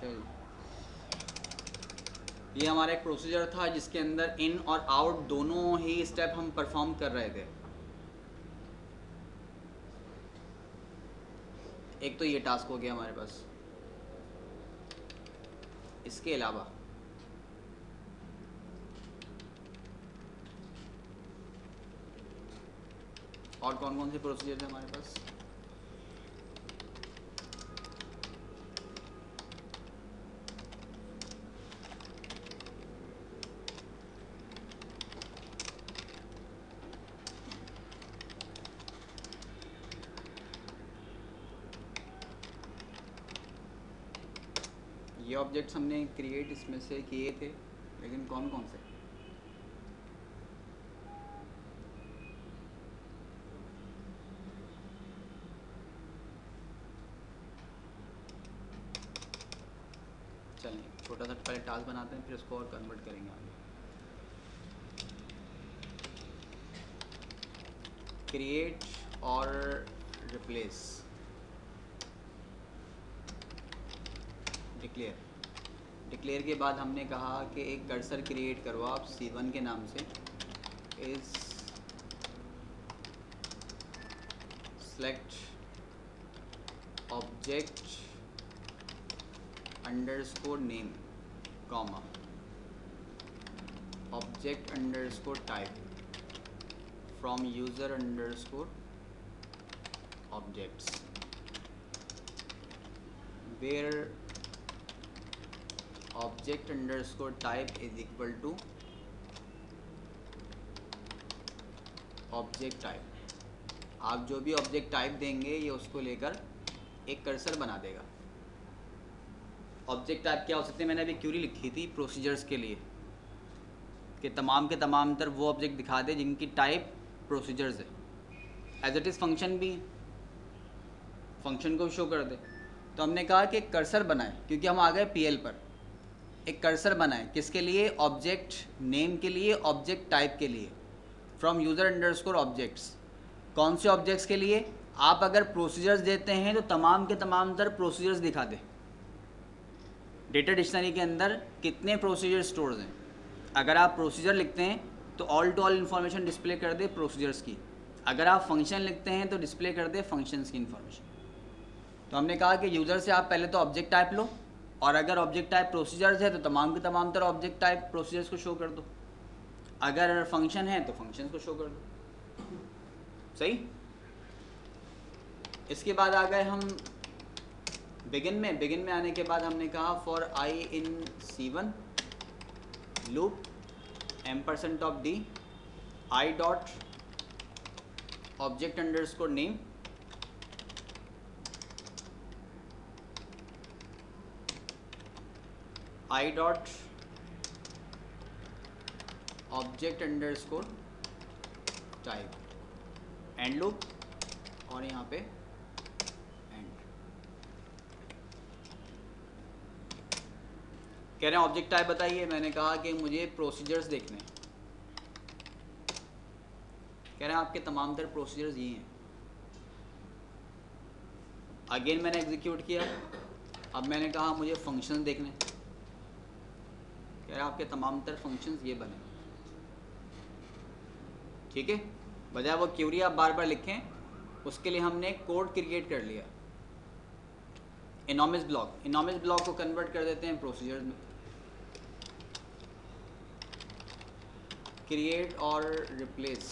अच्छा जी, ये हमारा एक प्रोसीजर था जिसके अंदर इन और आउट दोनों ही स्टेप हम परफॉर्म कर रहे थे। एक तो ये टास्क हो गया हमारे पास। इसके अलावा और कौन कौन से प्रोसीजर थे हमारे पास? ये ऑब्जेक्ट्स हमने क्रिएट इसमें से किए थे, लेकिन कौन कौन से? चलिए छोटा सा पहले टास्क बनाते हैं, फिर उसको और कन्वर्ट करेंगे आगे। क्रिएट और रिप्लेस, डिक्लेयर के बाद हमने कहा कि एक कर्सर क्रिएट करो आप C1 के नाम से, इस select object underscore name comma object underscore type from user underscore objects where object underscore type is equal to object type. आप जो भी ऑब्जेक्ट टाइप देंगे ये उसको लेकर एक कर्सर बना देगा। ऑब्जेक्ट टाइप क्या हो सकते हैं? मैंने अभी क्यूरी लिखी थी प्रोसीजर्स के लिए कि तमाम के तमाम तर वो ऑब्जेक्ट दिखा दे जिनकी टाइप प्रोसीजर्स है। एज इट इज़ फंक्शन भी, फंक्शन को शो कर दे। तो हमने कहा कि एक कर्सर बनाए, क्योंकि हम आ गए PL पर। एक कर्सर बनाए किसके लिए? ऑब्जेक्ट नेम के लिए, ऑब्जेक्ट टाइप के लिए, फ्रॉम यूज़र अंडरस्कोर ऑब्जेक्ट्स। कौन से ऑब्जेक्ट्स के लिए? आप अगर प्रोसीजर्स देते हैं तो तमाम के तमाम तर प्रोसीजर्स दिखा दे। डेटा डिक्शनरी के अंदर कितने प्रोसीजर स्टोर्स हैं। अगर आप प्रोसीजर लिखते हैं तो all to all information display कर दे प्रोसीजर्स की। अगर आप फंक्शन लिखते हैं तो डिस्प्ले कर दे फंक्शंस की इन्फॉर्मेशन। तो हमने कहा कि यूज़र से आप पहले तो ऑब्जेक्ट टाइप लो, और अगर ऑब्जेक्ट टाइप प्रोसीजर्स है तो तमाम के तमाम तरह ऑब्जेक्ट टाइप प्रोसीजर्स को शो कर दो। अगर फंक्शन है तो फंक्शंस को शो कर दो। सही। इसके बाद आ गए हम बिगिन में आने के बाद हमने कहा for I in C1 loop $d I dot object underscore name I dot object underscore type and loop, और यहाँ पे एंड। कह रहे हैं ऑब्जेक्ट टाइप बताइए। मैंने कहा कि मुझे प्रोसीजर्स देखने। कह रहे हैं आपके तमाम तर प्रोसीजर्स ये हैं। अगेन मैंने एग्जीक्यूट किया। अब मैंने कहा मुझे फंक्शंस देखने। कह रहे हैं आपके तमाम तर फंक्शंस ये बने। ठीक है, बजाय वो क्यूरी आप बार बार लिखें, उसके लिए हमने कोड क्रिएट कर लिया। इनॉमिस ब्लॉक को कन्वर्ट कर देते हैं प्रोसीजर्स में। क्रिएट और replace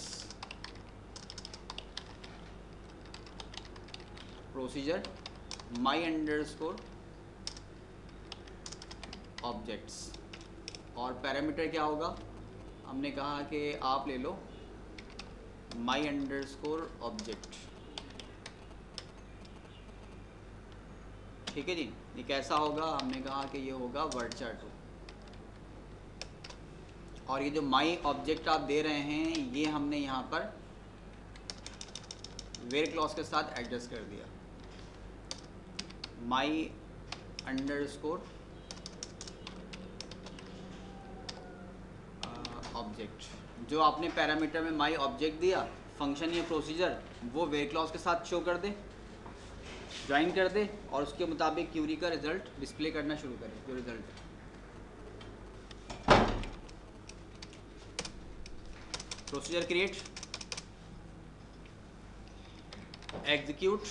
procedure my underscore objects, और पैरामीटर क्या होगा? हमने कहा कि आप ले लो my अंडरस्कोर ऑब्जेक्ट। ठीक है जी। ये कैसा होगा? हमने कहा कि ये होगा varchar2। और ये जो my ऑब्जेक्ट आप दे रहे हैं ये हमने यहाँ पर वेर क्लॉज के साथ एडजस्ट कर दिया। my अंडरस्कोर ऑब्जेक्ट, जो आपने पैरामीटर में my ऑब्जेक्ट दिया, फंक्शन या प्रोसीजर, वो वेर क्लॉज के साथ शो कर दे। ज्वाइन कर दे और उसके मुताबिक क्यूरी का रिजल्ट डिस्प्ले करना शुरू करे जो रिजल्ट है। प्रोसीजर क्रिएट, एग्जीक्यूट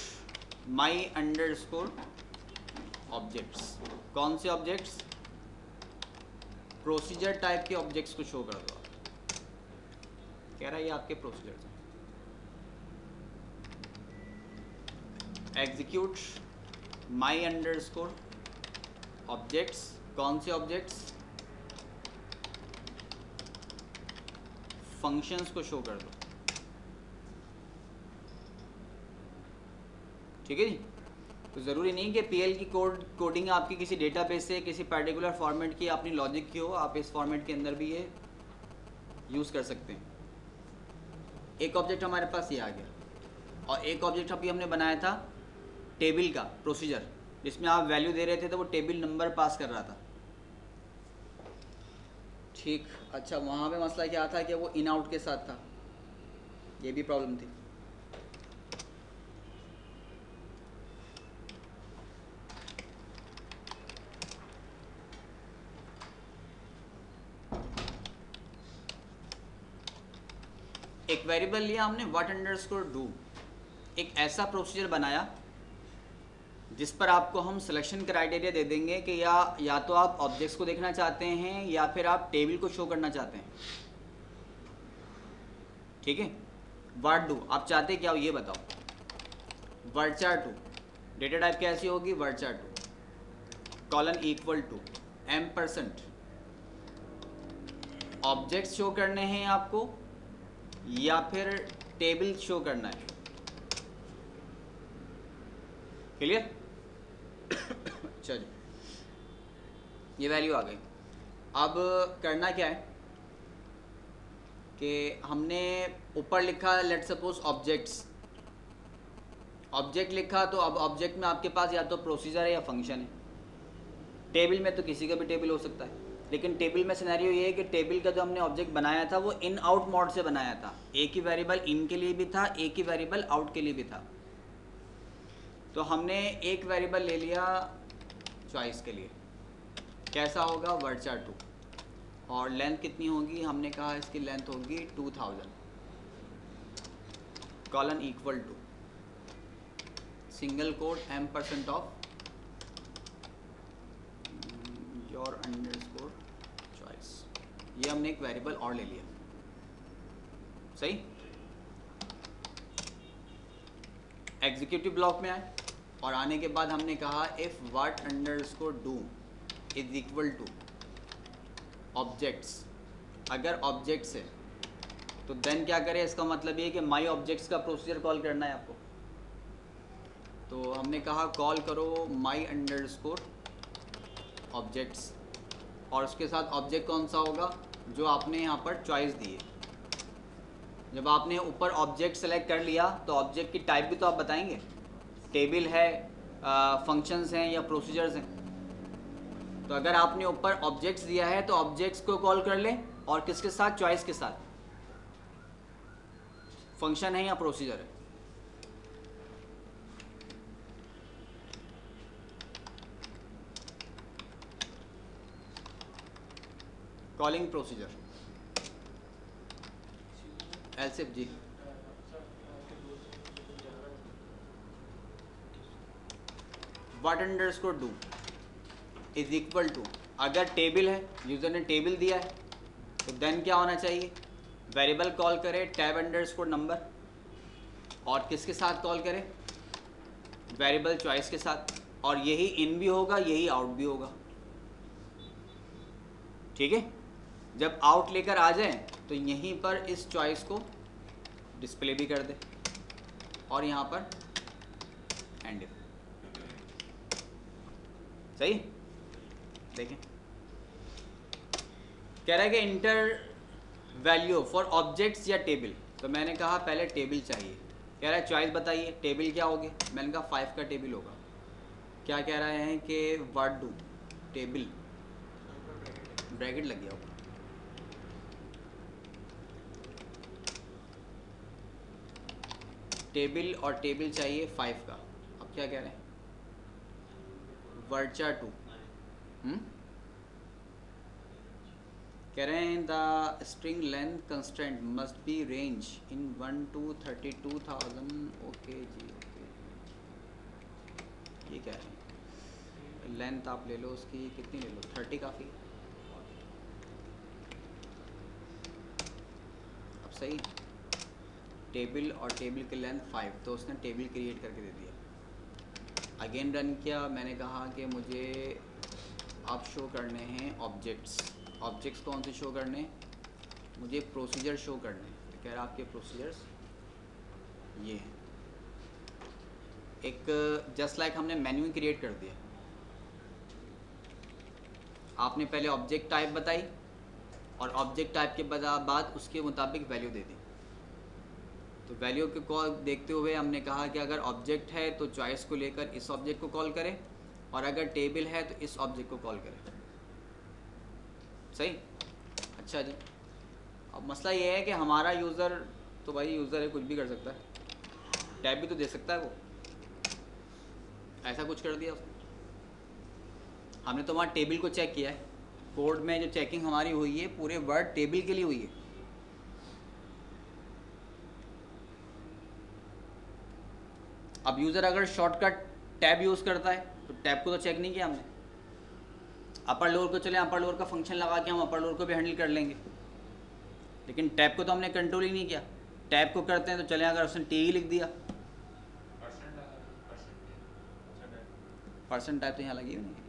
माई अंडरस्कोर ऑब्जेक्ट्स। कौन से ऑब्जेक्ट्स? प्रोसीजर टाइप के ऑब्जेक्ट्स को शो कर दो। कह रहा है ये आपके प्रोसीजर हैं। एग्जीक्यूट माई अंडरस्कोर ऑब्जेक्ट्स। कौन से ऑब्जेक्ट्स? फंक्शंस को शो कर दो। ठीक है जी। तो ज़रूरी नहीं कि पीएल की कोडिंग आपकी किसी डेटाबेस से किसी पर्टिकुलर फॉर्मेट की अपनी लॉजिक की हो, आप इस फॉर्मेट के अंदर भी ये यूज़ कर सकते हैं। एक ऑब्जेक्ट हमारे पास ये आ गया और एक ऑब्जेक्ट अभी हमने बनाया था टेबल का प्रोसीजर, जिसमें आप वैल्यू दे रहे थे तो वो टेबल नंबर पास कर रहा था। ठीक, अच्छा वहाँ पे मसला क्या था कि वो इन आउट के साथ था, ये भी प्रॉब्लम थी। एक वेरिएबल लिया हमने व्हाट अंडरस्कोर डू, एक ऐसा प्रोसीजर बनाया जिस पर आपको हम सिलेक्शन क्राइटेरिया दे देंगे कि या तो आप ऑब्जेक्ट्स को देखना चाहते हैं या फिर आप टेबल को शो करना चाहते हैं। ठीक है, व्हाट डू आप चाहते क्या हो ये बताओ। वर्चार2 डेटा टाइप कैसी होगी? Varchar two colon equal to %। Objects show करने हैं आपको या फिर टेबल शो करना है? क्लियर? अच्छा जी, ये वैल्यू आ गई। अब करना क्या है कि हमने ऊपर लिखा लेट्स सपोज ऑब्जेक्ट्स, ऑब्जेक्ट लिखा तो अब ऑब्जेक्ट में आपके पास या तो प्रोसीजर है या फंक्शन है। टेबल में तो किसी का भी टेबल हो सकता है, लेकिन टेबल में सिनेरियो ये है कि टेबल का जो हमने ऑब्जेक्ट बनाया था वो इन आउट मोड से बनाया था। एक ही वेरिएबल इन के लिए भी था, एक ही वेरिएबल आउट के लिए भी था। तो हमने एक वेरिएबल ले लिया चॉइस के लिए, कैसा होगा? वर्चार2 और लेंथ कितनी होगी? हमने कहा इसकी लेंथ होगी 2000 colon equal to single quote %ऑफ योर अंडरस्कोर चॉइस। ये हमने एक वेरिएबल और ले लिया, सही। एग्जीक्यूटिव ब्लॉक में आए और आने के बाद हमने कहा if what underscore do is equal two objects. अगर ऑब्जेक्ट्स है तो देन क्या करें? इसका मतलब ये कि माई ऑब्जेक्ट्स का प्रोसीजर कॉल करना है आपको। तो हमने कहा कॉल करो माई अंडरस्कोर ऑब्जेक्ट्स और उसके साथ ऑब्जेक्ट कौन सा होगा? जो आपने यहाँ पर चॉइस दी है। जब आपने ऊपर ऑब्जेक्ट सेलेक्ट कर लिया तो ऑब्जेक्ट की टाइप भी तो आप बताएंगे, टेबल है, फंक्शंस हैं या प्रोसीजर्स हैं। तो अगर आपने ऊपर ऑब्जेक्ट्स दिया है तो ऑब्जेक्ट्स को कॉल कर ले और किसके साथ? चॉइस के साथ। फंक्शन है या प्रोसीजर है? कॉलिंग प्रोसीजर एलसिफ जी। What underscore do is equal to, अगर टेबल है, यूजर ने टेबल दिया है तो देन क्या होना चाहिए? वेरिएबल कॉल करे टैब अंडरस्कोर नंबर और किसके साथ कॉल करे? वेरिएबल चॉइस के साथ। और यही इन भी होगा, यही आउट भी होगा। ठीक है, जब आउट लेकर आ जाए तो यहीं पर इस चॉइस को डिस्प्ले भी कर दे और यहाँ पर एंड। सही, देखें कह रहा है कि इंटर वैल्यू फॉर ऑब्जेक्ट्स या टेबल। तो मैंने कहा पहले टेबल चाहिए। कह रहा है चॉइस बताइए टेबल क्या होगी? मैंने कहा 5 का टेबल होगा। क्या कह रहे हैं कि व्हाट डू टेबल, ब्रैकेट लग गया होगा, टेबल और टेबल चाहिए 5 का। अब क्या कह रहे हैं? वर्चर 2 कह रहे हैं the string length constant must be range in 1 to 32,000। Okay जी, ओके, ये कह रहे हैं लेंथ आप ले लो उसकी, कितनी ले लो, 30 काफ़ी। अब सही, टेबल और टेबल की लेंथ 5, तो उसने टेबल क्रिएट करके दे दिया। अगेन रन किया, मैंने कहा कि मुझे आप शो करने हैं ऑब्जेक्ट्स। ऑब्जेक्ट्स कौन से शो करने, मुझे प्रोसीजर शो करने। तो कह रहा आपके प्रोसीजर्स ये हैं। एक जस्ट लाइक हमने मेन्यू क्रिएट कर दिया, आपने पहले ऑब्जेक्ट टाइप बताई और ऑब्जेक्ट टाइप के बाद उसके मुताबिक वैल्यू दे दी। तो वैल्यू के कॉल देखते हुए हमने कहा कि अगर ऑब्जेक्ट है तो चॉइस को लेकर इस ऑब्जेक्ट को कॉल करें, और अगर टेबल है तो इस ऑब्जेक्ट को कॉल करें। सही, अच्छा जी। अब मसला ये है कि हमारा यूज़र तो भाई यूज़र है, कुछ भी कर सकता है, टैब भी तो दे सकता है वो। ऐसा कुछ कर दिया उसने। हमने तो वहाँ टेबल को चेक किया है, कोड में जो चेकिंग हमारी हुई है पूरे वर्ड टेबल के लिए हुई है। अब यूज़र अगर शॉर्टकट टैब यूज़ करता है तो टैब को तो चेक नहीं किया हमने। अपर लोअर को चले, अपर लोअर का फंक्शन लगा के हम अपर लोअर को भी हैंडल कर लेंगे, लेकिन टैब को तो हमने कंट्रोल ही नहीं किया। टैब को करते हैं तो चले, अगर उसने टी ही लिख दिया, परसेंट टाइप तो यहाँ लगी हुई नहीं।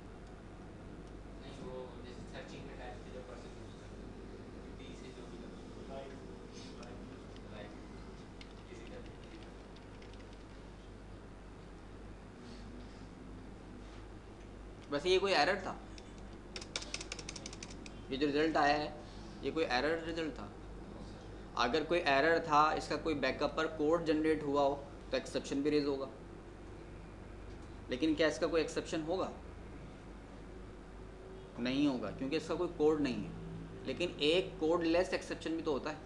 वैसे ये कोई एरर था, ये जो रिज़ल्ट आया है ये कोई एरर रिज़ल्ट था। अगर कोई एरर था, इसका कोई बैकअप पर कोड जनरेट हुआ हो तो एक्सेप्शन भी रेज होगा, लेकिन क्या इसका कोई एक्सेप्शन होगा? नहीं होगा, क्योंकि इसका कोई कोड नहीं है। लेकिन एक कोड लेस एक्सेप्शन भी तो होता है,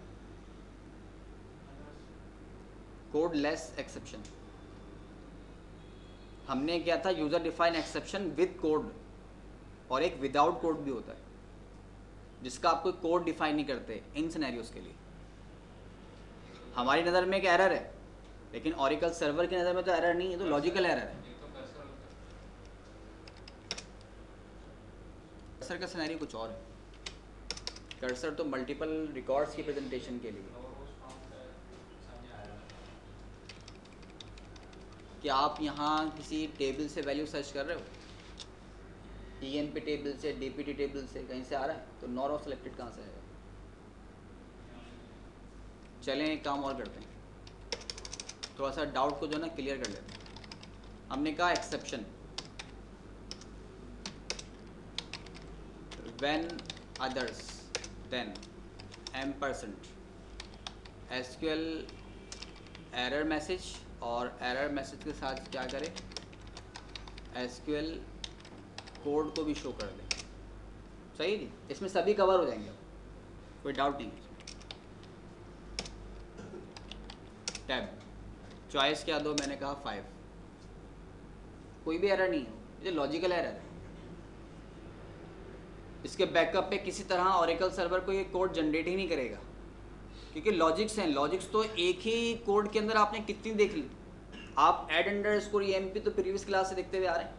कोड लेस एक्सेप्शन। हमने क्या था, user define exception with code, और एक विदाउट कोड भी होता है जिसका आप कोई कोड डिफाइन नहीं करते इन सिनेरियोज के लिए। हमारी नज़र में एक एरर है, लेकिन ओरेकल सर्वर की नज़र में तो एरर नहीं है, तो लॉजिकल एरर है। कर्सर का सिनेरियो कुछ और है। कर्सर तो मल्टीपल रिकॉर्ड्स की प्रेजेंटेशन के लिए। क्या आप यहाँ किसी टेबल से वैल्यू सर्च कर रहे हो, ENP टेबल से, DPT टेबल से, कहीं से आ रहा है? तो नॉर ऑफ सिलेक्टेड कहाँ से आएगा? चलें एक काम और करते हैं, थोड़ा सा डाउट को जो है ना क्लियर कर लेते हैं। हमने कहा exception, when others then %, SQL error message, और एरर मैसेज के साथ क्या करें, SQL कोड को भी शो कर दें। सही नहीं, इसमें सभी कवर हो जाएंगे, कोई डाउट नहीं है। टैब चॉइस क्या दो, मैंने कहा 5, कोई भी एरर नहीं है, ये लॉजिकल एरर है। इसके बैकअप पे किसी तरह ओरेकल सर्वर को ये कोड जनरेट ही नहीं करेगा, क्योंकि लॉजिक्स हैं। लॉजिक्स तो एक ही कोड के अंदर आपने कितनी देख ली। आप ऐड_EMP तो प्रीवियस क्लास से देखते हुए आ रहे हैं,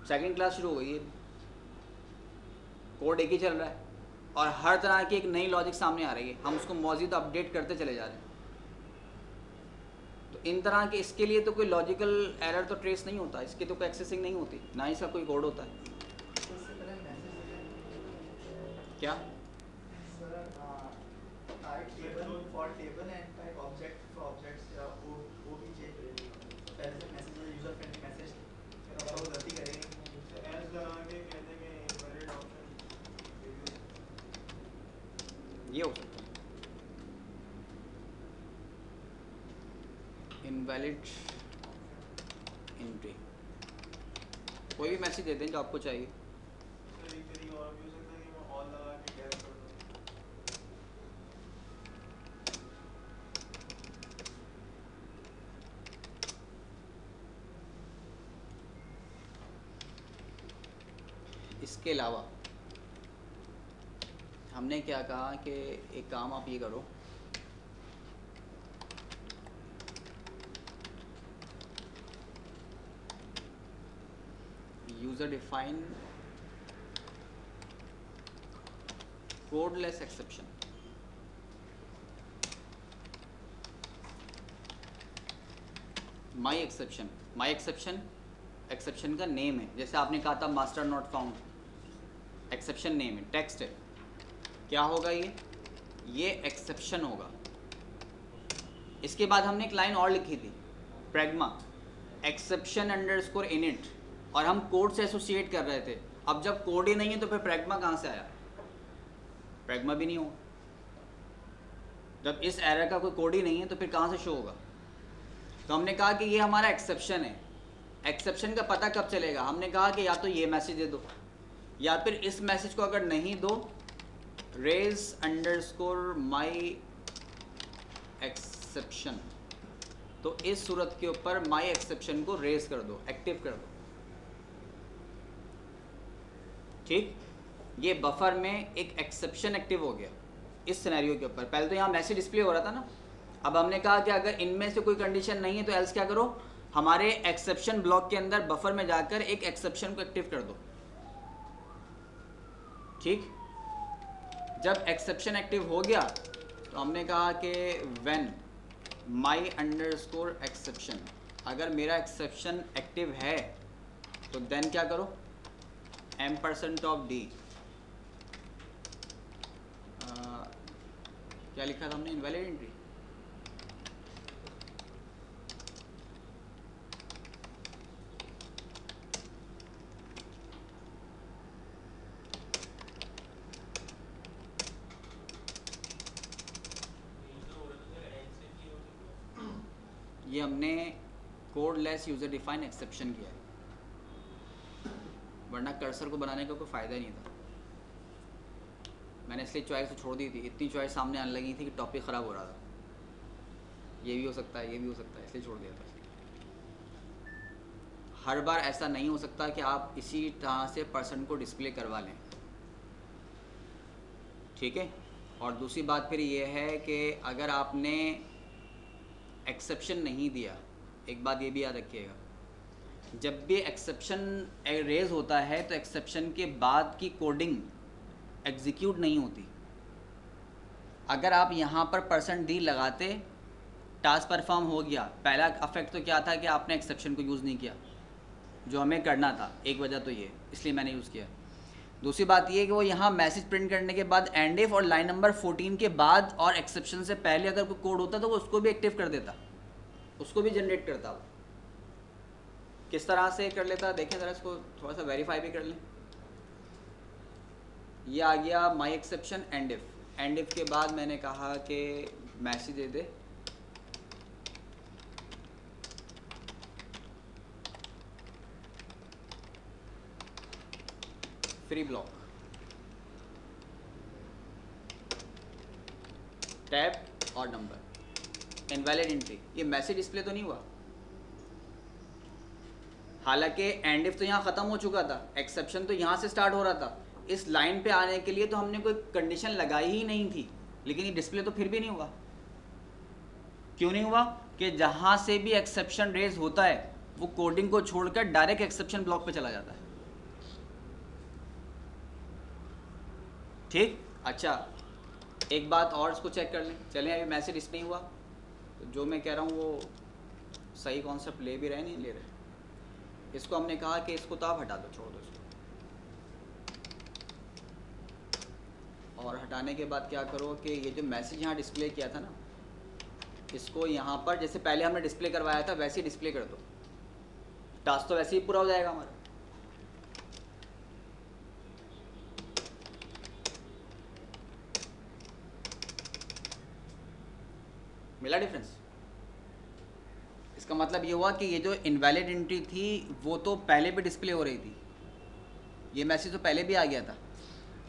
सेकंड क्लास शुरू हो गई है, कोड एक ही चल रहा है और हर तरह की एक नई लॉजिक सामने आ रही है, हम उसको मौजूद अपडेट करते चले जा रहे हैं। तो इन तरह के इसके लिए तो कोई लॉजिकल एरर तो ट्रेस नहीं होता, इसकी तो कोई एक्सेसिंग नहीं होती, ना इसका कोई कोड होता है। क्या ये हो सकता है इनवैलिड एंट्री, कोई भी मैसेज दे दें जो आपको चाहिए। इसके अलावा हमने क्या कहा कि एक काम आप ये करो, यूजर डिफाइन कोडलेस एक्सेप्शन। माई एक्सेप्शन, माई एक्सेप्शन एक्सेप्शन का नेम है, जैसे आपने कहा था master not found, exception name है, टेक्स्ट है, क्या होगा ये एक्सेप्शन होगा। इसके बाद हमने एक लाइन और लिखी थी, प्रैग्मा एक्सेप्शन अंडरस्कोर इनिट, और हम कोड से एसोसिएट कर रहे थे। अब जब कोड ही नहीं है तो फिर प्रैग्मा कहाँ से आया? प्रैग्मा भी नहीं होगा। जब इस एरर का कोई कोड ही नहीं है तो फिर कहाँ से शो होगा? तो हमने कहा कि ये हमारा एक्सेप्शन है। एक्सेप्शन का पता कब चलेगा? हमने कहा कि या तो ये मैसेज दे दो, या फिर इस मैसेज को अगर नहीं दो, रेज अंडरस्कोर माई एक्सेप्शन, तो इस सूरत के ऊपर माई एक्सेप्शन को रेज कर दो, एक्टिव कर दो। ठीक, ये बफर में एक एक्सेप्शन एक्टिव हो गया इस सिनेरियो के ऊपर। पहले तो यहाँ मैसेज डिस्प्ले हो रहा था ना, अब हमने कहा कि अगर इनमें से कोई कंडीशन नहीं है तो एल्स क्या करो, हमारे एक्सेप्शन ब्लॉक के अंदर बफर में जाकर एक एक्सेप्शन को एक्टिव कर दो। ठीक, जब एक्सेप्शन एक्टिव हो गया तो हमने कहा कि व्हेन माई अंडरस्कोर एक्सेप्शन, अगर मेरा एक्सेप्शन एक्टिव है तो देन क्या करो, $d, क्या लिखा था हमने, इनवैलिड एंट्री। ये हमने code less user define exception किया है, वरना कर्सर को बनाने का कोई फ़ायदा नहीं था। मैंने इसलिए चॉइस छोड़ दी थी, इतनी चॉइस सामने आने लगी थी कि टॉपिक ख़राब हो रहा था। ये भी हो सकता है, ये भी हो सकता है, इसलिए छोड़ दिया था। हर बार ऐसा नहीं हो सकता कि आप इसी तरह से पर्सन को डिस्प्ले करवा लें। ठीक है, और दूसरी बात फिर ये है कि अगर आपने एक्सेप्शन नहीं दिया, एक बात ये भी याद रखिएगा, जब भी एक्सेप्शन रेज होता है तो एक्सेप्शन के बाद की कोडिंग एग्जीक्यूट नहीं होती। अगर आप यहाँ पर %d लगाते, टास्क परफॉर्म हो गया। पहला अफेक्ट तो क्या था कि आपने एक्सेप्शन को यूज़ नहीं किया, जो हमें करना था। एक वजह तो ये, इसलिए मैंने यूज़ किया। दूसरी बात ये कि वो यहाँ मैसेज प्रिंट करने के बाद एंड इफ और लाइन नंबर 14 के बाद और एक्सेप्शन से पहले अगर कोई कोड होता तो वो उसको भी एक्टिव कर देता, उसको भी जनरेट करता। वो किस तरह से कर लेता, देखें ज़रा, इसको थोड़ा सा वेरीफाई भी कर लें। ये आ गया my exception end if. End if के बाद मैंने कहा कि मैसेज दे दे फ्री ब्लॉक टैब और नंबर इनवैलिड एंट्री। ये मैसेज डिस्प्ले तो नहीं हुआ, हालांकि एंड इफ तो यहाँ ख़त्म हो चुका था, एक्सेप्शन तो यहाँ से स्टार्ट हो रहा था। इस लाइन पे आने के लिए तो हमने कोई कंडीशन लगाई ही नहीं थी, लेकिन ये डिस्प्ले तो फिर भी नहीं हुआ। क्यों नहीं हुआ? कि जहाँ से भी एक्सेप्शन रेज होता है वो कोडिंग को छोड़कर डायरेक्ट एक्सेप्शन ब्लॉक पे चला जाता है। ठीक, अच्छा एक बात और इसको चेक कर लें। चलें, अभी मैसेज डिस्प्ले नहीं हुआ तो जो मैं कह रहा हूँ वो सही कॉन्सेप्ट ले भी रहे नहीं ले रहे। इसको हमने कहा कि इसको तो आप हटा दो, छोड़ दो इसको। और हटाने के बाद क्या करो कि ये जो मैसेज यहाँ डिस्प्ले किया था ना, इसको यहाँ पर जैसे पहले हमने डिस्प्ले करवाया था वैसे ही डिस्प्ले कर दो। टास्क तो वैसे ही पूरा हो जाएगा हमारा। मिला डिफरेंस? इसका मतलब ये हुआ कि ये जो इनवैलिड एंट्री थी वो तो पहले भी डिस्प्ले हो रही थी, ये मैसेज तो पहले भी आ गया था,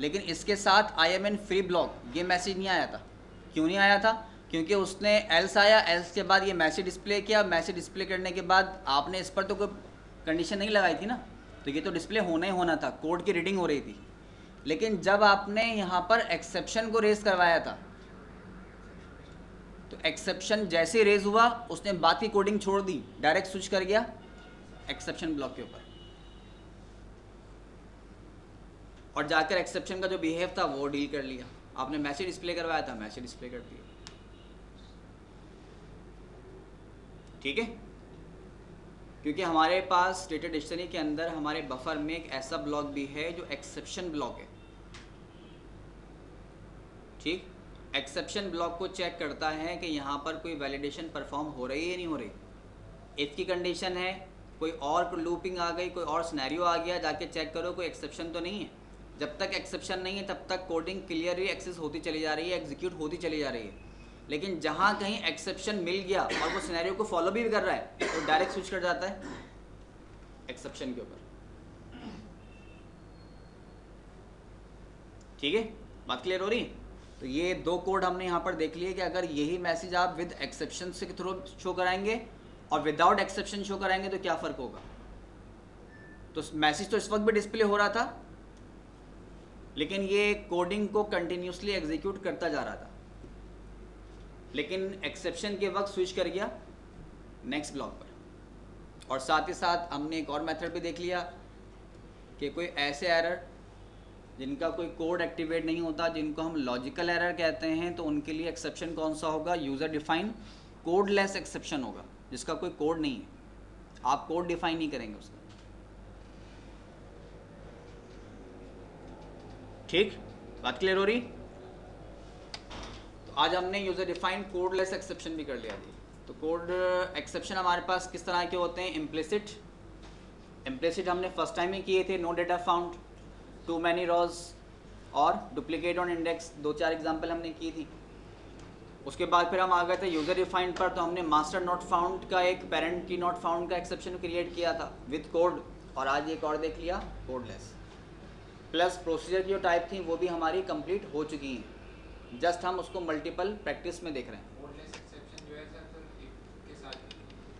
लेकिन इसके साथ I am in free block ये मैसेज नहीं आया था। क्यों नहीं आया था? क्योंकि उसने एल्स आया, एल्स के बाद ये मैसेज डिस्प्ले किया। मैसेज डिस्प्ले करने के बाद आपने इस पर तो कोई कंडीशन नहीं लगाई थी ना, तो ये तो डिस्प्ले होना ही होना था, कोड की रीडिंग हो रही थी। लेकिन जब आपने यहाँ पर एक्सेप्शन को रेज करवाया था, तो एक्सेप्शन जैसे रेज हुआ उसने बाकी कोडिंग छोड़ दी, डायरेक्ट स्विच कर गया एक्सेप्शन ब्लॉक के ऊपर, और जाकर एक्सेप्शन का जो बिहेव था वो डील कर लिया। आपने मैसेज डिस्प्ले करवाया था, मैसेज डिस्प्ले कर दिया। ठीक है, क्योंकि हमारे पास डेटा डिक्शनरी के अंदर हमारे बफर में एक ऐसा ब्लॉक भी है जो एक्सेप्शन ब्लॉक है। ठीक, एक्सेप्शन ब्लॉक को चेक करता है कि यहाँ पर कोई वैलिडेशन परफॉर्म हो रही है या नहीं हो रही। इफ की कंडीशन है, कोई और लूपिंग आ गई, कोई और सिनेरियो आ गया, जाके चेक करो कोई एक्सेप्शन तो नहीं है। जब तक एक्सेप्शन नहीं है तब तक कोडिंग क्लियरली एक्सेस होती चली जा रही है, एग्जीक्यूट होती चली जा रही है। लेकिन जहाँ कहीं एक्सेप्शन मिल गया और वो सिनेरियो को फॉलो भी कर रहा है, तो डायरेक्ट स्विच कर जाता है एक्सेप्शन के ऊपर। ठीक है, बात क्लियर हो रही है? तो ये दो कोड हमने यहाँ पर देख लिए कि अगर यही मैसेज आप विद एक्सेप्शन से थ्रू शो कराएंगे और विदाउट एक्सेप्शन शो कराएंगे तो क्या फ़र्क होगा। तो मैसेज तो इस वक्त भी डिस्प्ले हो रहा था, लेकिन ये कोडिंग को कंटिन्यूसली एग्जीक्यूट करता जा रहा था, लेकिन एक्सेप्शन के वक्त स्विच कर गया नेक्स्ट ब्लॉक पर। और साथ ही साथ हमने एक और मेथड भी देख लिया कि कोई ऐसे एरर जिनका कोई कोड एक्टिवेट नहीं होता, जिनको हम लॉजिकल एरर कहते हैं, तो उनके लिए एक्सेप्शन कौन सा होगा, यूज़र डिफाइन कोडलेस एक्सेप्शन होगा, जिसका कोई कोड नहीं है, आप कोड डिफाइन नहीं करेंगे उसका। ठीक, बात क्लियर हो रही? तो आज हमने यूज़र डिफाइन कोडलेस एक्सेप्शन भी कर लिया जी। तो कोड एक्सेप्शन हमारे पास किस तरह के होते हैं, इम्प्लिसिट हमने फर्स्ट टाइम ही किए थे, no data found, too many rows और डुप्लीकेट ऑन इंडेक्स, 2-4 एग्जाम्पल हमने की थी। उसके बाद फिर हम आ गए थे यूज़र डिफाइंड पर, तो हमने मास्टर नॉट फाउंड का एक पेरेंट की नॉट फाउंड का एक्सेप्शन क्रिएट किया था विद कोड, और आज एक और देख लिया कोडलेस। प्लस प्रोसीजर की जो टाइप थी वो भी हमारी कंप्लीट हो चुकी हैं, जस्ट हम उसको मल्टीपल प्रैक्टिस में देख रहे हैं। कोडलेस एक्सेप्शन जो है सर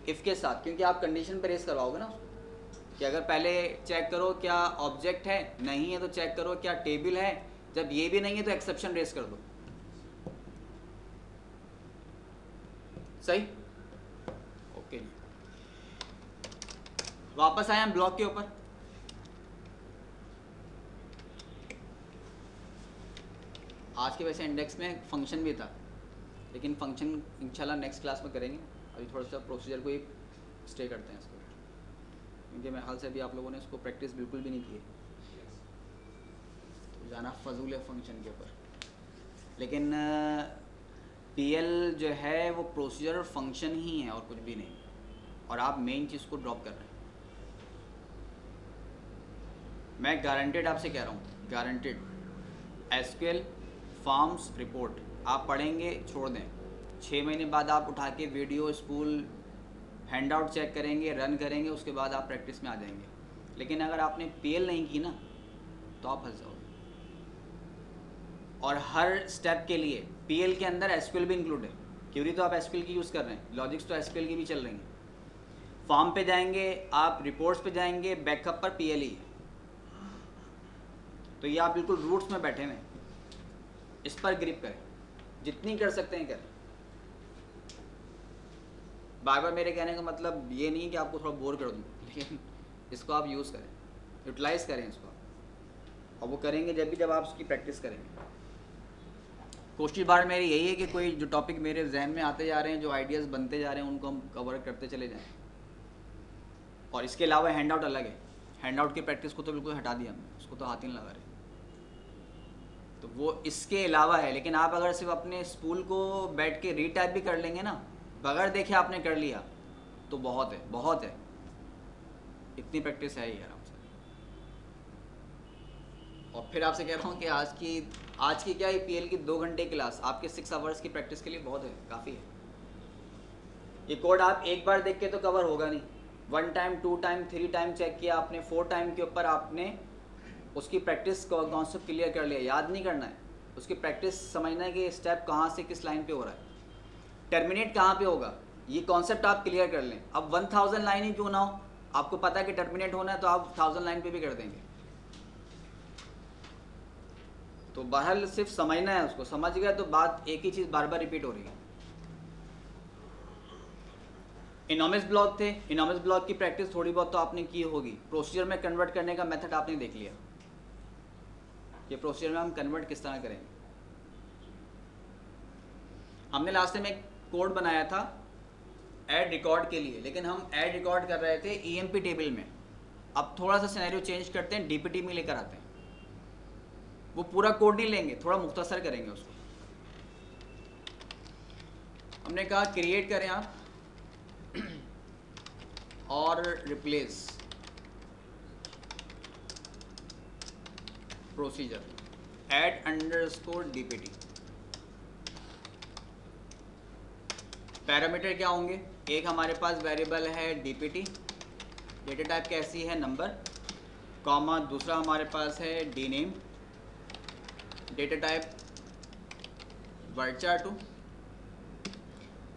इफ़ के साथ, क्योंकि आप कंडीशन पे रेस करवाओगे ना कि अगर पहले चेक करो क्या ऑब्जेक्ट है, नहीं है तो चेक करो क्या टेबल है, जब ये भी नहीं है तो एक्सेप्शन रेस कर दो। सही, ओके। वापस आए हम ब्लॉक के ऊपर। आज के वैसे इंडेक्स में फंक्शन भी था, लेकिन फंक्शन इंशाल्लाह नेक्स्ट क्लास में करेंगे। अभी थोड़ा सा प्रोसीजर को ही स्टे करते हैं इसको, क्योंकि मेरे हाल से अभी आप लोगों ने इसको प्रैक्टिस बिल्कुल भी नहीं की है, तो जाना फजूल है फंक्शन के ऊपर। लेकिन पीएल जो है वो प्रोसीजर और फंक्शन ही है और कुछ भी नहीं, और आप मेन चीज़ को ड्रॉप कर रहे हैं। मैं गारंटेड आपसे कह रहा हूँ, गारंटेड एसक्यूएल फॉर्म्स रिपोर्ट आप पढ़ेंगे छोड़ दें, 6 महीने बाद आप उठा के video school hand out check करेंगे, रन करेंगे, उसके बाद आप प्रैक्टिस में आ जाएंगे। लेकिन अगर आपने पीएल नहीं की ना तो आप फंस जाओगे। और हर स्टेप के लिए पीएल के अंदर एसक्यूएल भी इंक्लूड है। क्यूरी तो आप एसक्यूएल की यूज़ कर रहे हैं, लॉजिक्स तो एसक्यूएल की भी चल रही हैं। फॉर्म पे जाएंगे आप, रिपोर्ट्स पे जाएंगे, बैकअप पर पीएल ही है। तो ये आप बिल्कुल रूट्स में बैठे हुए, इस पर ग्रिप करें, जितनी कर सकते हैं करें। बार बार मेरे कहने का मतलब ये नहीं है कि आपको थोड़ा बोर कर दूँ, लेकिन इसको आप यूज़ करें, यूटिलाइज़ करें इसको, और वो करेंगे जब आप उसकी प्रैक्टिस करेंगे। कोशिश बार मेरी यही है कि कोई जो टॉपिक मेरे जहन में आते जा रहे हैं, जो आइडियाज़ बनते जा रहे हैं, उनको हम कवर करते चले जाएं। और इसके अलावा हैंड आउट अलग है, हैंड आउट की प्रैक्टिस को तो बिल्कुल हटा दिया हमने, उसको तो हाथ ही नहीं लगा रहे, तो वो इसके अलावा है। लेकिन आप अगर सिर्फ अपने स्कूल को बैठ के रीटाइप भी कर लेंगे ना, बगैर देखे आपने कर लिया, तो बहुत है, बहुत है, इतनी प्रैक्टिस है ही आराम से। और फिर आपसे कह रहा हूँ कि आज की क्या है, पीएल की 2 घंटे क्लास आपके 6 आवर्स की प्रैक्टिस के लिए बहुत है, काफ़ी है। ये कोड आप एक बार देख के तो कवर होगा नहीं, 1 टाइम 2 टाइम 3 टाइम चेक किया आपने, 4 टाइम के ऊपर आपने उसकी प्रैक्टिस कॉन्सेप्ट क्लियर कर लिया। याद नहीं करना है, उसकी प्रैक्टिस समझना है कि स्टेप कहाँ से किस लाइन पे हो रहा है, टर्मिनेट कहाँ पे होगा, ये कॉन्सेप्ट आप क्लियर कर लें। अब 1000 लाइन ही क्यों ना हो, आपको पता है कि टर्मिनेट होना है तो आप 1000 लाइन पे भी कर देंगे। तो बहरहाल सिर्फ समझना है उसको, समझ गया तो बात एक ही चीज़ बार बार रिपीट हो रही है। इनॉमिस ब्लॉक थे, इनॉमिस ब्लॉक की प्रैक्टिस थोड़ी बहुत तो आपने की होगी। प्रोसीजर में कन्वर्ट करने का मेथड आपने देख लिया कि प्रोसीजर में हम कन्वर्ट किस तरह करेंगे। हमने लास्ट में एक कोड बनाया था ऐड रिकॉर्ड के लिए, लेकिन हम ऐड रिकॉर्ड कर रहे थे ईएमपी टेबल में। अब थोड़ा सा सिनेरियो चेंज करते हैं, डीपीटी में लेकर आते हैं। वो पूरा कोड नहीं लेंगे, थोड़ा मुख्तसर करेंगे उसको। हमने कहा क्रिएट करें आप और replace procedure add underscore DPT. Parameter क्या होंगे? एक हमारे पास वेरिएबल है डीपीटी, डेटा टाइप कैसी है नंबर, कॉमा दूसरा हमारे पास है D name, data type varchar2,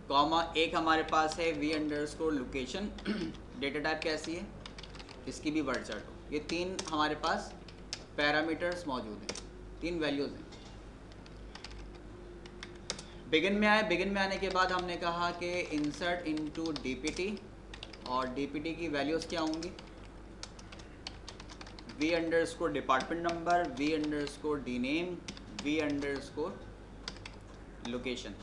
comma एक हमारे पास है V underscore location, data type कैसी है, इसकी भी varchar2। ये तीन हमारे पास पैरामीटर्स मौजूद हैं, तीन वैल्यूज़ हैं। बिगिन में आए, बिगिन में आने के बाद हमने कहा कि इंसर्ट इनटू डीपीटी, और डीपीटी की वैल्यूज़ क्या होंगी? V underscore department number, V underscore D name, V underscore location.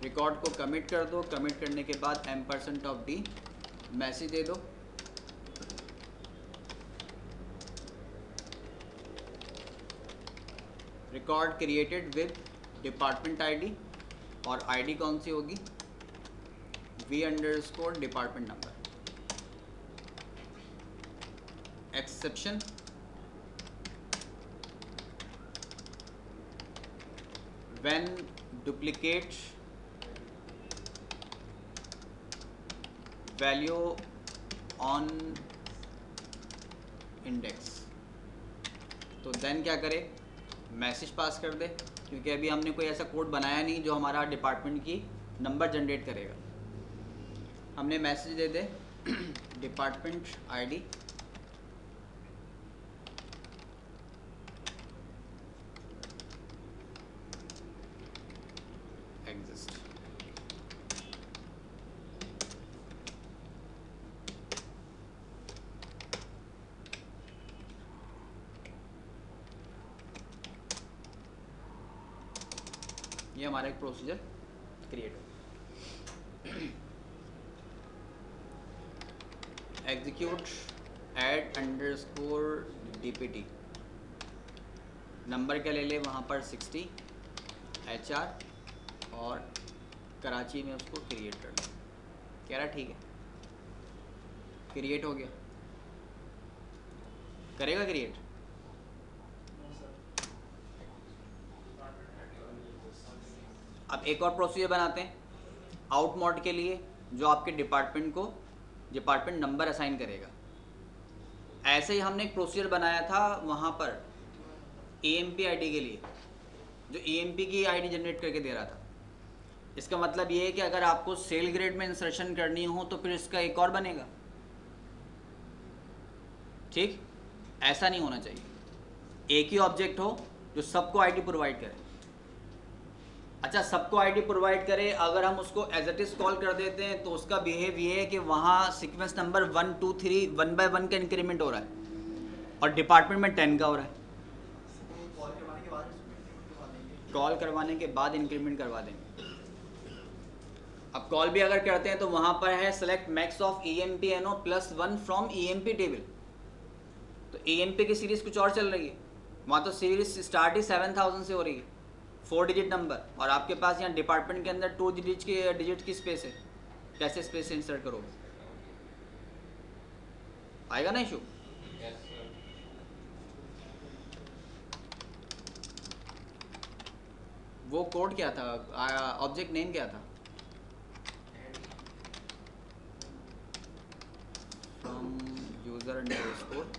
Record को कमिट कर दो, कमिट करने के बाद %d मैसेज दे दो। Record created with department ID, और आईडी कौन सी होगी? V underscore department number. Exception when duplicate value on index, तो देन क्या करे? मैसेज पास कर दे, क्योंकि अभी हमने कोई ऐसा कोड बनाया नहीं जो हमारा डिपार्टमेंट की नंबर जनरेट करेगा। हमने मैसेज दे दे डिपार्टमेंट आईडी एग्जिस्ट। ये हमारा एक प्रोसीजर क्रिएट हो। Execute add underscore DPT, number क्या ले ले वहाँ पर 60 HR, और कराची में उसको क्रिएट कर ले। कह रहा ठीक है, क्रिएट हो गया। करेगा क्रिएट? अब एक और प्रोसीजर बनाते हैं आउट मोड के लिए, जो आपके डिपार्टमेंट को डिपार्टमेंट नंबर असाइन करेगा। ऐसे ही हमने एक प्रोसीजर बनाया था वहाँ पर EMP आईडी के लिए, जो EMP की आईडी जनरेट करके दे रहा था। इसका मतलब ये है कि अगर आपको सेल ग्रेड में इंसर्शन करनी हो तो फिर इसका एक और बनेगा। ठीक, ऐसा नहीं होना चाहिए। एक ही ऑब्जेक्ट हो जो सबको आईडी प्रोवाइड करे। अच्छा, सबको आईडी प्रोवाइड करे, अगर हम उसको एज इट इज कॉल कर देते हैं तो उसका बिहेव ये है कि वहाँ सीक्वेंस नंबर 1 2 3 1 बाय 1 का इंक्रीमेंट हो रहा है और डिपार्टमेंट में 10 का हो रहा है। कॉल करवाने के बाद इंक्रीमेंट करवा देंगे। अब कॉल भी अगर करते हैं तो वहाँ पर है select max of EMPNO +1 from EMP table. तो EMP की सीरीज़ कुछ और चल रही है, वहाँ तो सीरीज स्टार्ट ही 7000 से हो रही है, 4 डिजिट नंबर, और आपके पास यहाँ डिपार्टमेंट के अंदर 2 डिजिट की स्पेस है। कैसे स्पेस से इंसर्ट करोगे? आएगा ना इशू? वो कोड क्या था, ऑब्जेक्ट नेम क्या था? From user underscore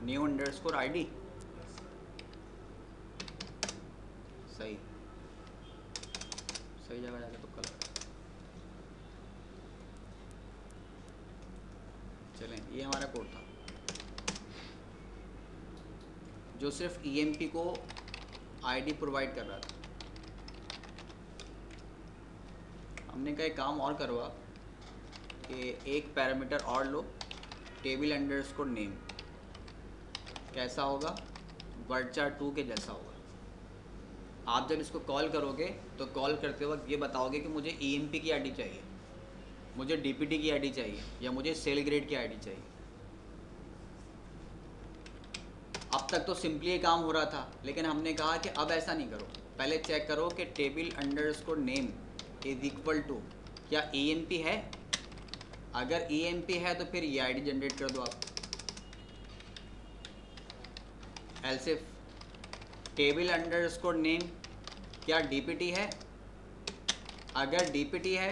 new underscore ID, सही सही जगह जाके तुक्का लगा। चलें, ये हमारा कोड था जो सिर्फ ईएमपी को आईडी प्रोवाइड कर रहा था। हमने कहा एक काम और करवा कि एक पैरामीटर और लो, टेबल अंडरस्कोर नेम। कैसा होगा? वर्डचार 2 के जैसा होगा। आप जब इसको कॉल करोगे तो कॉल करते वक्त ये बताओगे कि मुझे ईएमपी की आईडी चाहिए, मुझे डीपीटी की आईडी चाहिए, या मुझे सेल ग्रेड की आईडी चाहिए। अब तक तो सिंपली ये काम हो रहा था, लेकिन हमने कहा कि अब ऐसा नहीं करो, पहले चेक करो कि table underscore name is equal to क्या ईएमपी है। अगर ईएमपी है तो फिर ये आईडी जनरेट कर दो आप। Else if table underscore name क्या डीपीटी है, अगर डीपीटी है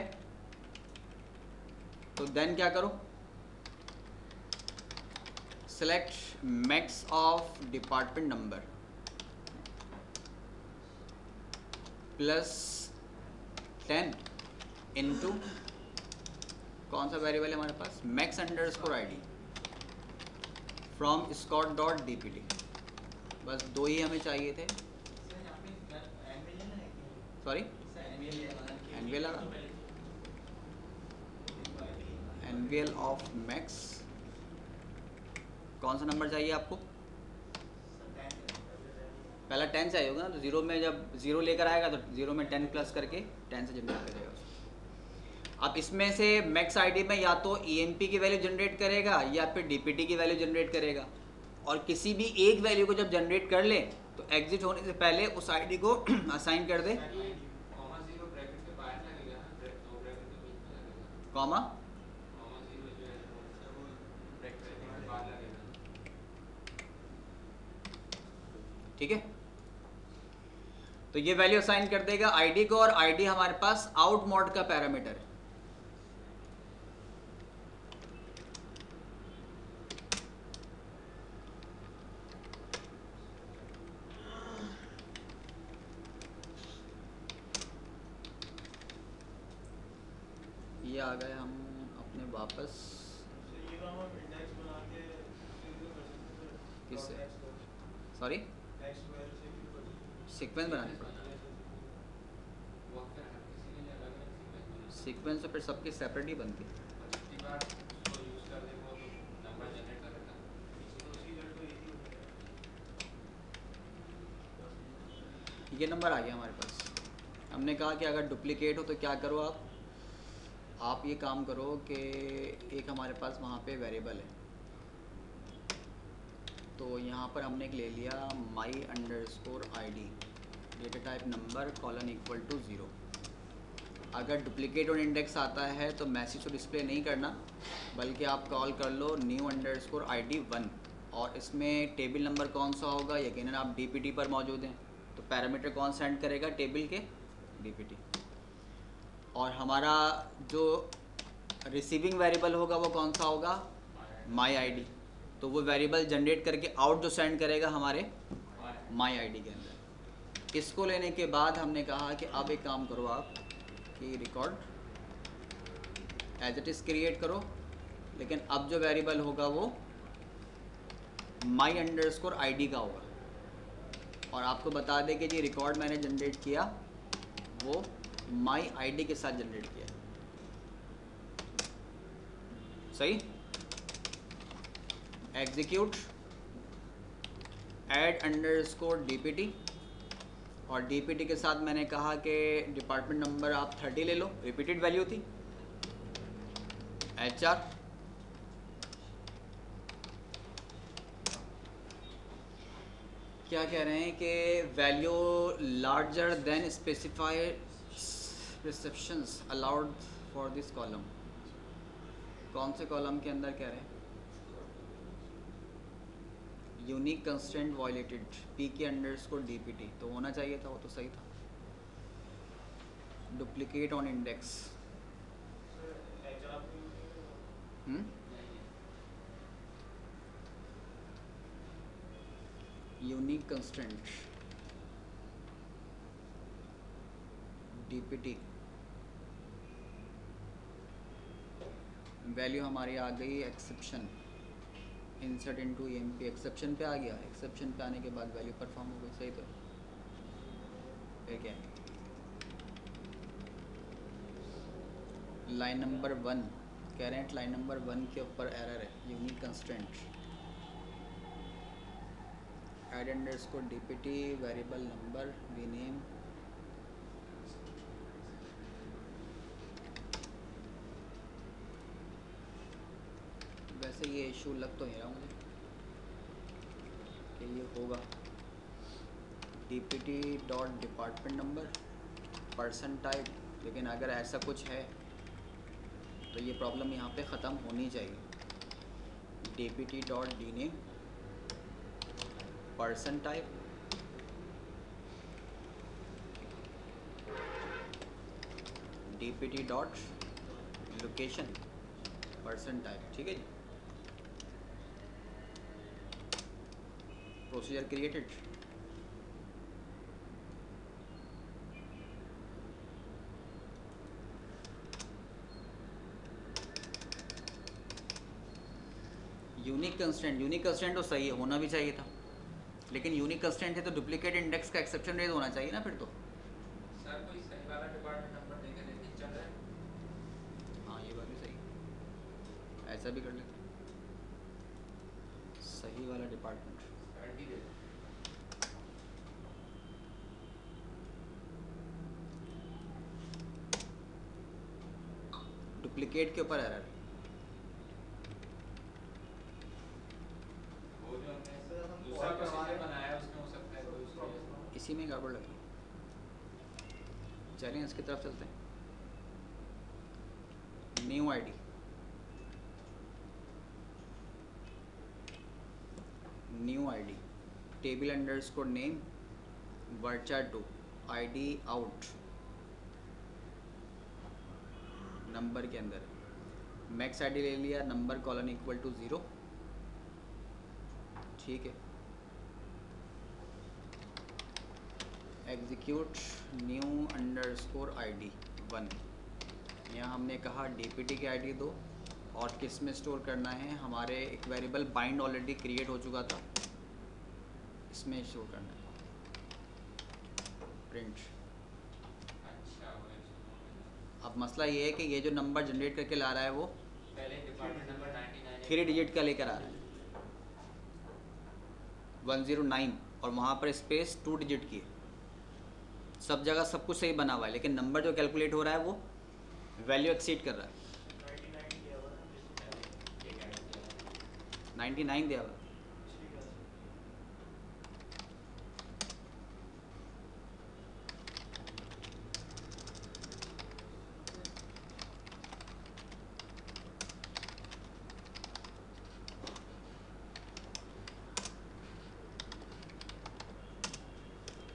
तो देन क्या करो, select max of department number plus 10 into कौन सा वेरिएबल है हमारे पास, max underscore ID from Scott dot DPT. बस दो ही हमें चाहिए थे। सॉरी, एनवीएल लगा, एनवीएल ऑफ मैक्स। कौन सा नंबर चाहिए आपको? पहला 10 चाहिए होगा ना, तो जीरो में जब जीरो लेकर आएगा तो जीरो में 10 प्लस करके 10 से जनरेट करेगा उसको। अब इसमें से मैक्स आईडी में या तो ईएमपी की वैल्यू जनरेट करेगा या फिर डीपीटी की वैल्यू जनरेट करेगा, और किसी भी एक वैल्यू को जब जनरेट कर ले तो एग्जिट होने से पहले उस आईडी को असाइन कर दे, कॉमा जीरो ब्रैकेट के बाहर लगेगा ना, दो ब्रैकेट के बीच में लगेगा। कॉमा कॉमा जीरो जो है वो ब्रैकेट के बाहर लगेगा। ठीक है। तो ये वैल्यू असाइन कर देगा आईडी को, और आईडी हमारे पास आउट मोड का पैरामीटर है। ये आ गए हम अपने वापस किससे, सॉरी सीक्वेंस बनाने पड़ता है। वो फिर हर किसी के लिए अलग अलग सीक्वेंस बनाना। सीक्वेंस तो फिर सबकी सेपरेट ही बनती है। और जितनी बार उसको यूज कर दे वो तो नंबर जनरेट कर देता है। ये नंबर आ गया हमारे पास। हमने कहा कि अगर डुप्लीकेट हो तो क्या करो आप ये काम करो कि एक हमारे पास वहाँ पे वेरिएबल है, तो यहाँ पर हमने एक ले लिया my underscore ID data type number colon equal to 0। अगर डुप्लीकेट और इंडेक्स आता है तो मैसेज को डिस्प्ले नहीं करना, बल्कि आप कॉल कर लो न्यू अंडरस्कोर आईडी 1, और इसमें टेबल नंबर कौन सा होगा, यकीनन आप डीपीटी पर मौजूद हैं तो पैरामीटर कौन सेंड करेगा, टेबल के डीपीटी। और हमारा जो रिसीविंग वेरिएबल होगा वो कौन सा होगा, माई आईडी। तो वो वेरिएबल जनरेट करके आउट जो सेंड करेगा हमारे माई आईडी के अंदर। इसको लेने के बाद हमने कहा कि अब एक काम करो आप कि record as it is create करो, लेकिन अब जो वेरिएबल होगा वो माई अंडरस्कोर आईडी का होगा, और आपको बता दें कि जी रिकॉर्ड मैंने जनरेट किया वो माई आईडी के साथ जनरेट किया। सही। एग्जीक्यूट ऐड अंडरस्कोर डीपीटी, और डीपीटी के साथ मैंने कहा कि डिपार्टमेंट नंबर आप 30 ले लो, रिपीटेड वैल्यू थी। HR क्या कह रहे हैं कि value larger than specified receptions allowed for this column. कौन से कॉलम के अंदर कह रहे हैं, यूनिक कंस्ट्रेंट वायलेटेड पी के अंडरस्कोर डीपीटी, तो होना चाहिए था, वो तो सही था। Duplicate on index, unique constraint DPT value हमारी आ गई exception insert into EMP exception पे आ गया। एक्सेप्शन पे आने के बाद वैल्यू परफॉर्म हो गई। सही तो फिर क्या है लाइन नंबर 1 कह रहे हैं लाइन नंबर 1 के ऊपर एरर है unique constraint add underscore DPT variable number rename वैसे ये इशू लग तो नहीं रहा मुझे कि ये होगा DPT dot department number person type, लेकिन अगर ऐसा कुछ है तो ये प्रॉब्लम यहाँ पे ख़त्म होनी चाहिए। DPT dot D name person type DPT dot location person type. ठीक है जी, प्रोसीजर क्रिएटेड। यूनिक कंस्टेंट तो सही है, होना भी चाहिए था, लेकिन यूनिक कंस्टेंट है तो डुप्लीकेट इंडेक्स का एक्सेप्शन रेज होना चाहिए ना फिर तो। सर कोई सही वाला डिपार्टमेंट नंबर देकर नहीं चल रहा है। हाँ ये बात भी सही है, ऐसा भी कर लेते सही वाला डिपार्टमेंट। आईडी दे दो। डुप्लीकेट के ऊपर एरर, वो जो हमने दूसरा प्रोसीजर बनाया उसमें हो सकता है कोई उसमें इसी में गड़बड़ लगी। चलिए इसकी तरफ चलते हैं। New ID, new ID table underscore name varchar 2 ID out number के अंदर मैक्स आईडी ले लिया, नंबर कॉलन इक्वल टू 0। ठीक है, एग्जीक्यूट न्यू अंडरस्कोर आईडी 1। यहाँ हमने कहा डीपीटी की आईडी दो और किस में स्टोर करना है, हमारे एक वेरिएबल बाइंड ऑलरेडी क्रिएट हो चुका था, इसमें स्टोर करना है प्रिंट। अच्छा अब मसला ये है कि ये जो नंबर जनरेट करके ला रहा है वो पहले डिपार्टमेंट नंबर 99 3 डिजिट का लेकर आ रहा है 109 और वहाँ पर स्पेस 2 डिजिट की है। सब जगह सब कुछ सही बना हुआ है, लेकिन नंबर जो कैलकुलेट हो रहा है वो वैल्यू एक्सीड कर रहा है। 99 दिया हुआ।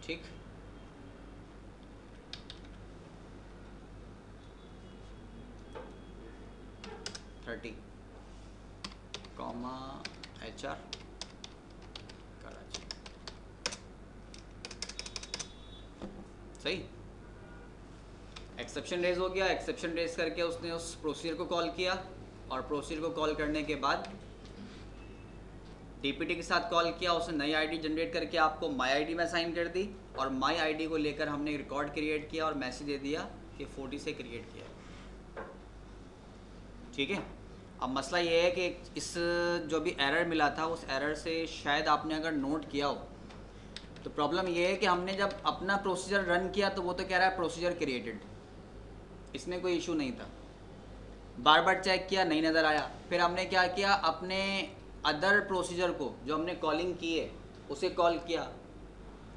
ठीक, कॉमा HR कराची। सही, एक्सेप्शन रेज हो गया। एक्सेप्शन रेज करके उसने उस प्रोसीजर को कॉल किया और प्रोसीजर को कॉल करने के बाद डीपीटी के साथ कॉल किया, उसने नई आईडी जनरेट करके आपको माई आईडी में असाइन कर दी और माई आईडी को लेकर हमने एक रिकॉर्ड क्रिएट किया और मैसेज दे दिया कि 40 से क्रिएट किया। ठीक है, अब मसला ये है कि इस जो भी एरर मिला था उस एरर से शायद आपने अगर नोट किया हो तो प्रॉब्लम ये है कि हमने जब अपना प्रोसीजर रन किया तो वो तो कह रहा है प्रोसीजर क्रिएटेड, इसमें कोई इशू नहीं था। बार बार चेक किया, नहीं नज़र आया। फिर हमने क्या किया, अपने अदर प्रोसीजर को जो हमने कॉलिंग की है उसे कॉल किया,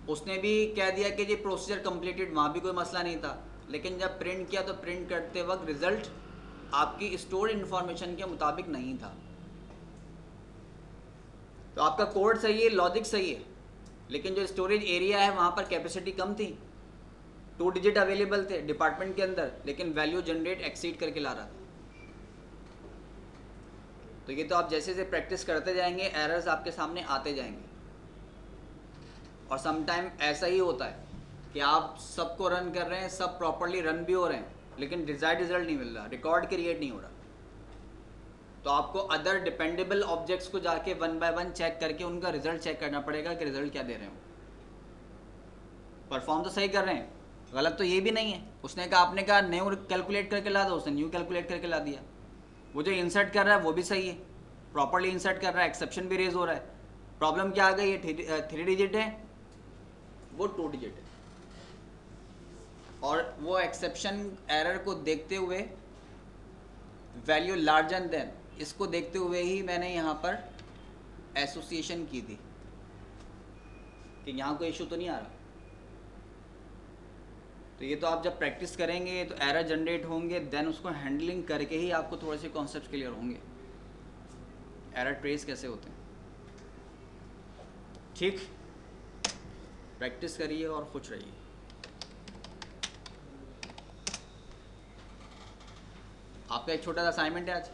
उसने भी कह दिया कि ये प्रोसीजर कंप्लीटेड, वहाँ भी कोई मसला नहीं था। लेकिन जब प्रिंट किया तो प्रिंट करते वक्त रिज़ल्ट आपकी स्टोर इन्फॉर्मेशन के मुताबिक नहीं था। तो आपका कोड सही है, लॉजिक सही है, लेकिन जो स्टोरेज एरिया है वहाँ पर कैपेसिटी कम थी, 2 डिजिट अवेलेबल थे डिपार्टमेंट के अंदर, लेकिन वैल्यू जनरेट एक्सीड करके ला रहा था। तो ये तो आप जैसे जैसे प्रैक्टिस करते जाएंगे एरर्स आपके सामने आते जाएंगे। और समटाइम ऐसा ही होता है कि आप सबको रन कर रहे हैं, सब प्रॉपरली रन भी हो रहे हैं, लेकिन डिज़ायर्ड रिजल्ट नहीं मिल रहा, रिकॉर्ड क्रिएट नहीं हो रहा। तो आपको अदर डिपेंडेबल ऑब्जेक्ट्स को जाके वन बाय वन चेक करके उनका रिजल्ट चेक करना पड़ेगा कि रिजल्ट क्या दे रहे हो। परफॉर्म तो सही कर रहे हैं, गलत तो ये भी नहीं है। उसने कहा, आपने कहा न्यू कैलकुलेट करके ला दो, उसने न्यू कैलकुलेट करके ला दिया। वो जो इंसर्ट कर रहा है वो भी सही है, प्रॉपरली इंसर्ट कर रहा है, एक्सेप्शन भी रेज हो रहा है। प्रॉब्लम क्या आ गई है, 3 डिजिट है, वो 2 डिजिट है। और वो एक्सेप्शन एरर को देखते हुए, वैल्यू लार्जर देन, इसको देखते हुए ही मैंने यहाँ पर एसोसिएशन की थी कि यहाँ कोई इशू तो नहीं आ रहा। तो ये तो आप जब प्रैक्टिस करेंगे तो एरर जनरेट होंगे, देन उसको हैंडलिंग करके ही आपको थोड़े से कॉन्सेप्ट क्लियर होंगे, एरर ट्रेस कैसे होते हैं। ठीक, प्रैक्टिस करिए और खुश रहिए। आपका एक छोटा सा असाइनमेंट है आज।